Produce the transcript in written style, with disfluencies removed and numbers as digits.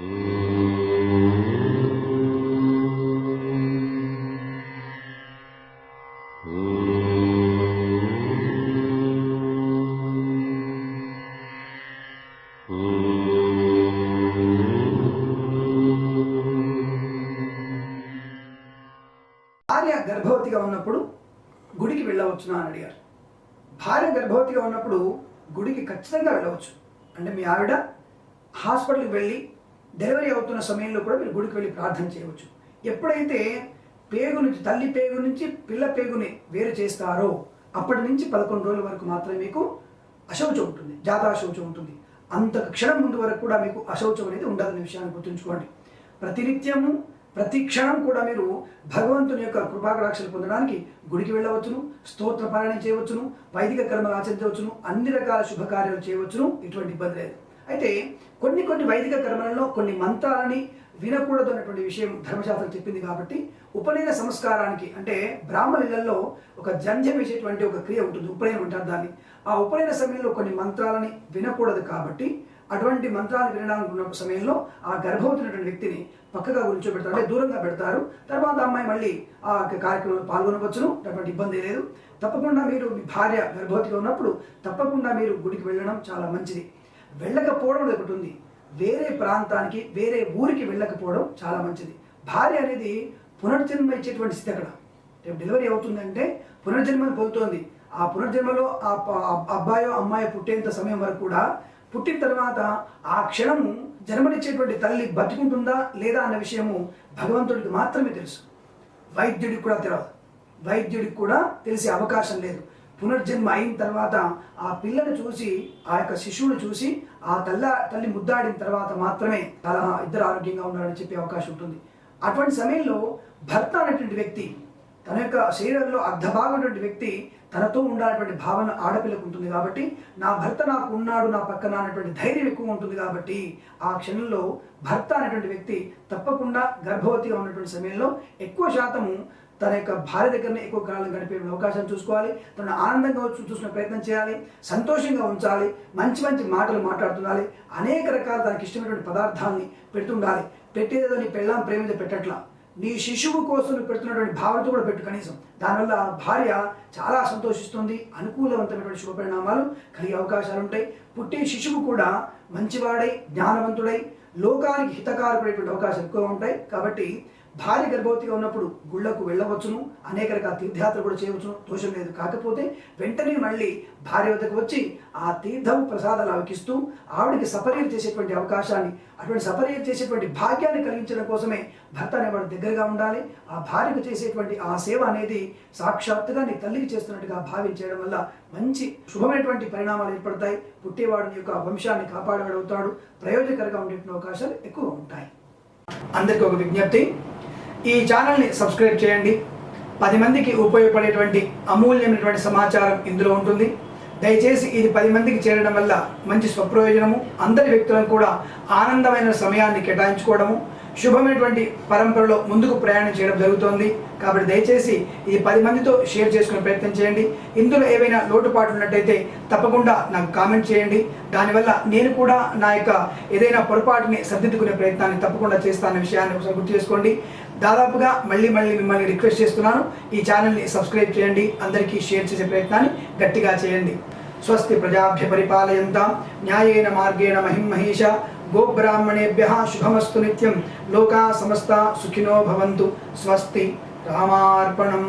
భార్య గర్భవతిగా ఉన్నప్పుడు గుడికి వెళ్ళవచ్చునా అని అడిగారు. భార్య గర్భవతిగా ఉన్నప్పుడు గుడికి ఖచ్చితంగా వెళ్ళవచ్చు. అంటే మీ ఆవిడ హాస్పిటల్కి వెళ్ళి డెలివరీ అవుతున్న సమయంలో కూడా మీరు గుడికి వెళ్ళి ప్రార్థన చేయవచ్చు. ఎప్పుడైతే పేగు నుంచి తల్లి పేగు నుంచి పిల్ల పేగుని వేరు చేస్తారో అప్పటి నుంచి 11 రోజుల వరకు మాత్రమే మీకు అశౌచం ఉంటుంది, జాతాశౌచం ఉంటుంది. అంత క్షణం ముందు వరకు కూడా మీకు అశౌచం అనేది ఉండదనే విషయాన్ని గుర్తుంచుకోండి. ప్రతినిత్యము ప్రతి క్షణం కూడా మీరు భగవంతుని యొక్క కృపాకటాక్షలు పొందడానికి గుడికి వెళ్ళవచ్చును, స్తోత్ర పారాయణం చేయవచ్చును, వైదిక కర్మలు ఆచరించవచ్చును, అన్ని రకాల శుభకార్యాలు చేయవచ్చును. ఇటువంటి ఇబ్బంది లేదు. అయితే కొన్ని వైదిక కర్మలలో కొన్ని మంత్రాలని వినకూడదు అన్నటువంటి విషయం ధర్మశాస్త్రం చెప్పింది. కాబట్టి ఉపనయన సంస్కారానికి అంటే బ్రాహ్మణ ఇళ్లలో ఒక జంధ్యం వేసేటువంటి ఒక క్రియ ఉంటుంది, ఉపనయనం అంటారు దాన్ని. ఆ ఉపనయన సమయంలో కొన్ని మంత్రాలని వినకూడదు. కాబట్టి అటువంటి మంత్రాలు వినడానికి ఉన్న సమయంలో ఆ గర్భవతి వ్యక్తిని పక్కగా కూర్చోబెడతారు, అంటే దూరంగా పెడతారు. తర్వాత అమ్మాయి మళ్ళీ ఆ కార్యక్రమంలో పాల్గొనవచ్చును, అటువంటి ఇబ్బంది లేదు. తప్పకుండా మీరు మీ భార్య గర్భవతిగా ఉన్నప్పుడు తప్పకుండా మీరు గుడికి వెళ్ళడం చాలా మంచిది. వెళ్ళకపోవడం ఒకటి ఉంది, వేరే ప్రాంతానికి వేరే ఊరికి వెళ్ళకపోవడం చాలా మంచిది. భార్య అనేది పునర్జన్మ ఇచ్చేటువంటి స్థితి. అక్కడ రేపు డెలివరీ అవుతుందంటే పునర్జన్మను పొందుతోంది. ఆ పునర్జన్మలో ఆ అబ్బాయో అమ్మాయో పుట్టేంత సమయం వరకు కూడా, పుట్టిన తర్వాత ఆ క్షణము జన్మనిచ్చేటువంటి తల్లి బతికుంటుందా లేదా అన్న విషయము భగవంతుడికి మాత్రమే తెలుసు. వైద్యుడికి కూడా తెలియదు, వైద్యుడికి కూడా తెలిసే అవకాశం లేదు. పునర్జన్మ అయిన తర్వాత ఆ పిల్లని చూసి, ఆ యొక్క శిశువుని చూసి ఆ తల్లి ముద్దాడిన తర్వాత మాత్రమే ఇద్దరు ఆరోగ్యంగా ఉండాలని చెప్పే అవకాశం ఉంటుంది. అటువంటి సమయంలో భర్త అనేటువంటి వ్యక్తి, తన యొక్క శరీరంలో అర్ధభాగమైనటువంటి వ్యక్తి తనతో ఉండాలన్నటువంటి భావన ఆడపిల్లకు ఉంటుంది. కాబట్టి నా భర్త నాకు ఉన్నాడు నా పక్కన అనేటువంటి ధైర్యం ఎక్కువ ఉంటుంది. కాబట్టి ఆ క్షణంలో భర్త అనేటువంటి వ్యక్తి తప్పకుండా గర్భవతిగా ఉన్నటువంటి సమయంలో ఎక్కువ శాతము తన యొక్క భార్య దగ్గరనే ఎక్కువ కాలం గడిపే అవకాశం చూసుకోవాలి. తను ఆనందంగా చూసుకునే ప్రయత్నం చేయాలి, సంతోషంగా ఉంచాలి, మంచి మంచి మాటలు మాట్లాడుతుండాలి, అనేక రకాల తనకి ఇష్టమైనటువంటి పదార్థాలని పెడుతుండాలి. పెట్టేదో నీ పెళ్ళాం ప్రేమితో పెట్టట్లా, నీ శిశువు కోసం నువ్వు పెడుతున్నటువంటి భావనతో కూడా పెట్టు కనీసం. దానివల్ల భార్య చాలా సంతోషిస్తుంది, అనుకూలవంతమైనటువంటి శుభపరిణామాలు కలిగే అవకాశాలు ఉంటాయి. పుట్టే శిశువు కూడా మంచివాడై జ్ఞానవంతుడై లోకానికి హితకారపడేటువంటి అవకాశాలు ఎక్కువ ఉంటాయి. కాబట్టి భార్య గర్భవతిగా ఉన్నప్పుడు గుళ్ళకు వెళ్ళవచ్చును, అనేక రకాల తీర్థయాత్రలు కూడా చేయవచ్చును, దోషం లేదు. కాకపోతే వెంటనే మళ్ళీ భార్య వద్దకు వచ్చి ఆ తీర్థం ప్రసాదాలు ఆవికిస్తూ ఆవిడికి సపర్యలు చేసేటువంటి అవకాశాన్ని, అటువంటి సపర్యలు చేసేటువంటి భాగ్యాన్ని కలిగించడం కోసమే భర్త అనేవాడు దగ్గరగా ఉండాలి. ఆ భార్యకు చేసేటువంటి ఆ సేవ అనేది సాక్షాత్తుగా నీ తల్లికి చేస్తున్నట్టుగా భావించడం వల్ల మంచి శుభమైనటువంటి పరిణామాలు ఏర్పడతాయి. పుట్టేవాడిని యొక్క వంశాన్ని కాపాడేవాడవుతాడు, ప్రయోజనకరంగా ఉండేటువంటి అవకాశాలు ఎక్కువ ఉంటాయి. అందరికీ ఒక విజ్ఞప్తి, ఈ ఛానల్ని సబ్స్క్రైబ్ చేయండి. 10 మందికి ఉపయోగపడేటువంటి అమూల్యమైనటువంటి సమాచారం ఇందులో ఉంటుంది. దయచేసి ఇది 10 మందికి చేరడం వల్ల మంచి స్వప్రయోజనము, అందరి వ్యక్తులను కూడా ఆనందమైన సమయాన్ని కేటాయించుకోవడము, శుభమైనటువంటి పరంపరలో ముందుకు ప్రయాణం చేయడం జరుగుతోంది. కాబట్టి దయచేసి ఇది 10 మందితో షేర్ చేసుకునే ప్రయత్నం చేయండి. ఇందులో ఏవైనా లోటుపాట్లు ఉన్నట్టయితే తప్పకుండా నాకు కామెంట్ చేయండి. దానివల్ల నేను కూడా నా యొక్క ఏదైనా పొరపాటుని సరిదిద్దుకునే ప్రయత్నాన్ని తప్పకుండా చేస్తానన్న విషయాన్ని ఒకసారి గుర్తు చేసుకోండి. దాదాపుగా మళ్ళీ మిమ్మల్ని రిక్వెస్ట్ చేస్తున్నాను, ఈ ఛానల్ని సబ్స్క్రైబ్ చేయండి, అందరికీ షేర్ చేసే ప్రయత్నాన్ని గట్టిగా చేయండి. స్వస్తి ప్రజాభ్య పరిపాలయంతాం న్యాయేన మార్గేణ మహిం మహేష గోబ్రాహ్మణేభ్యః శుభమస్తు నిత్యం. లోకా సమస్తా సుఖినో భవంతు. స్వస్తి. రామార్పణం.